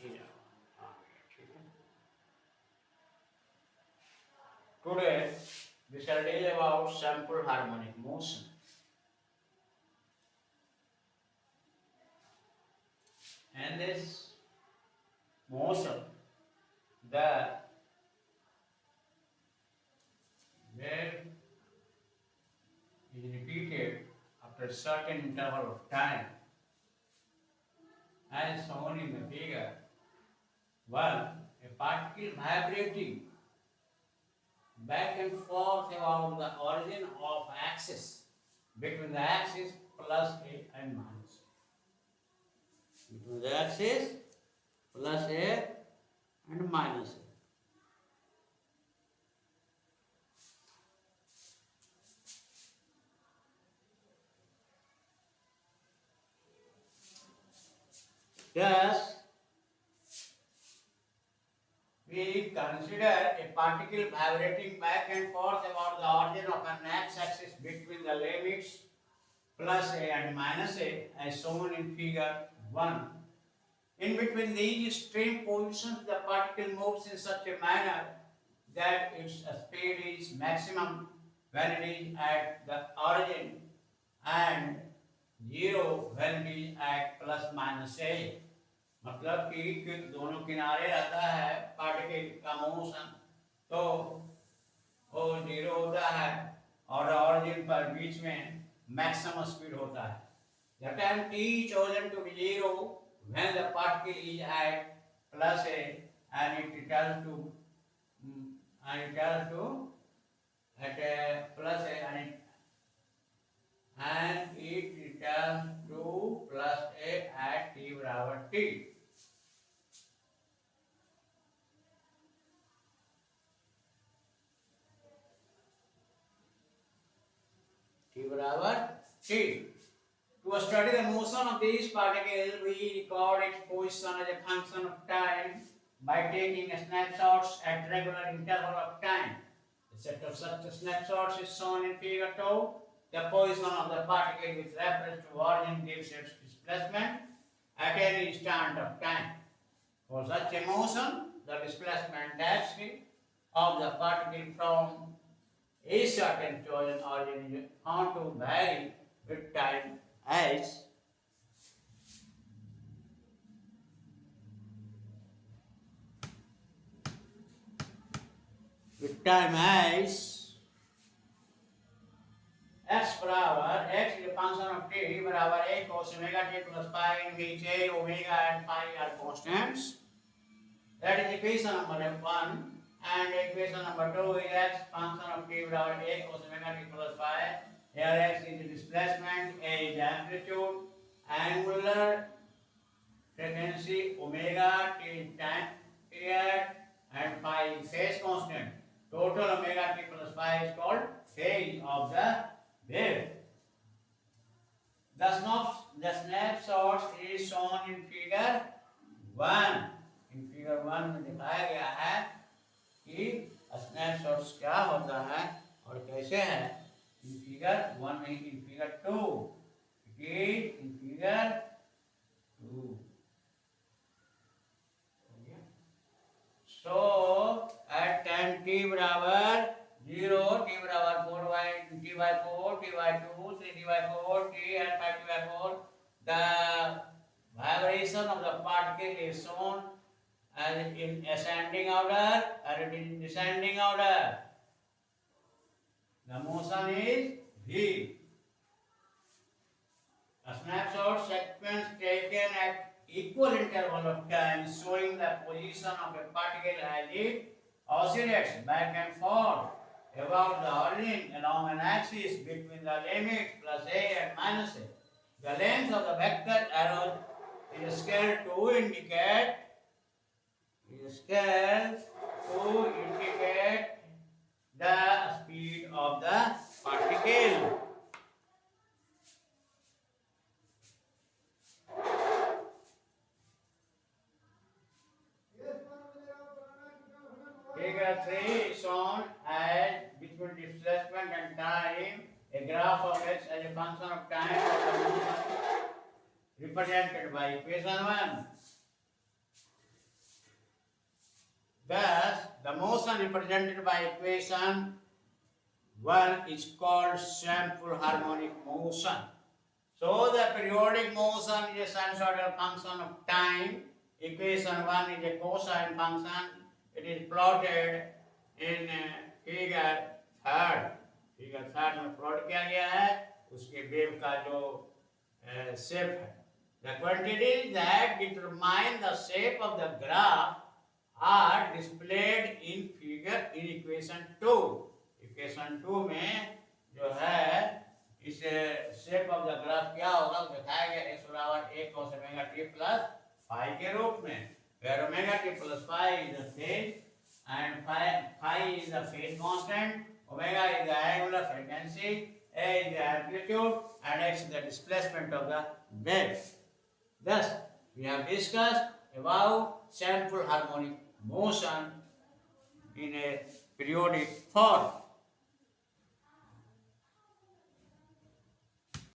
Yeah. Today we shall deal about simple harmonic motion. And this motion, the wave is repeated after a certain interval of time, as shown in the figure. One, a particle vibrating back and forth about the origin of axis between the axis plus A and minus A. Between the axis plus A and minus A. Thus, we consider a particle vibrating back and forth about the origin of an x-axis between the limits plus A and minus A as shown in figure 1. In between these extreme positions, the particle moves in such a manner that its speed is maximum when it is at the origin and zero when it is at plus minus A. मतलब कि दोनों किनारे रहता है particle का motion तो वो zero होता है और ऑरिजिन पर बीच में मैक्सिमम स्पीड होता है. The time t chosen to be zero when the particle is at plus A and it returns to at a plus A and it returns to plus A at t बराबर t. T बराबर t. To study the motion of these particles, we record its position as a function of time by taking snapshots at regular interval of time. A set of such snapshots is shown in figure 2. The position of the particle with reference to origin gives its displacement at any instant of time. For such a motion, the displacement density of the particle from a certain chosen origin is found to vary with time as x बराबर x is a function of t बराबर a cos omega t plus pi in which a, omega and pi are constants. That is equation number 1. And equation number 2 is x function of t बराबर a cos omega t plus pi. Here x is the displacement, a is the amplitude, angular frequency, omega t is time period, and pi is phase constant. Total omega t plus pi is called phase of the wave. The snapshot is shown in figure 1. In figure 1 में दिखाया गया है कि snapshots क्या होता है और कैसे है. In figure 1 नहीं, in figure 2. It is in figure 2. So at time t बराबर 0, t बराबर 4 by t by 4, t by 2, 3t by 4, t and 5t by 4, the vibration of the particle is shown as in ascending order and in descending order. The motion is v. A snapshot sequence taken at equal interval of time showing the position of a particle as it oscillates back and forth about the origin along an axis between the limits plus a and minus a. The length of the vector arrow is scaled to indicate the speed of the particle. Figure 3 is shown as between displacement and time, a graph of x as a function of time for the motion represented by equation 1. Thus, the motion represented by equation 1 is called sample harmonic motion. So, the periodic motion is a sinusoidal function of time. Equation 1 is a cosine function. It is plotted in figure third. Figure third में plot किया गया है उसके wave का जो shape है. The quantities that determine the shape of the graph are displayed in figure in equation 2. Equation 2 में जो है इस shape of the graph क्या होगा दिखाया गया x बराबर a cos omega t plus phi के रूप में, where omega t plus phi is the phase and phi is the phase constant, omega is the angular frequency, a is the amplitude and x is the displacement of the wave. Thus, we have discussed about sample harmonic motion in a periodic form.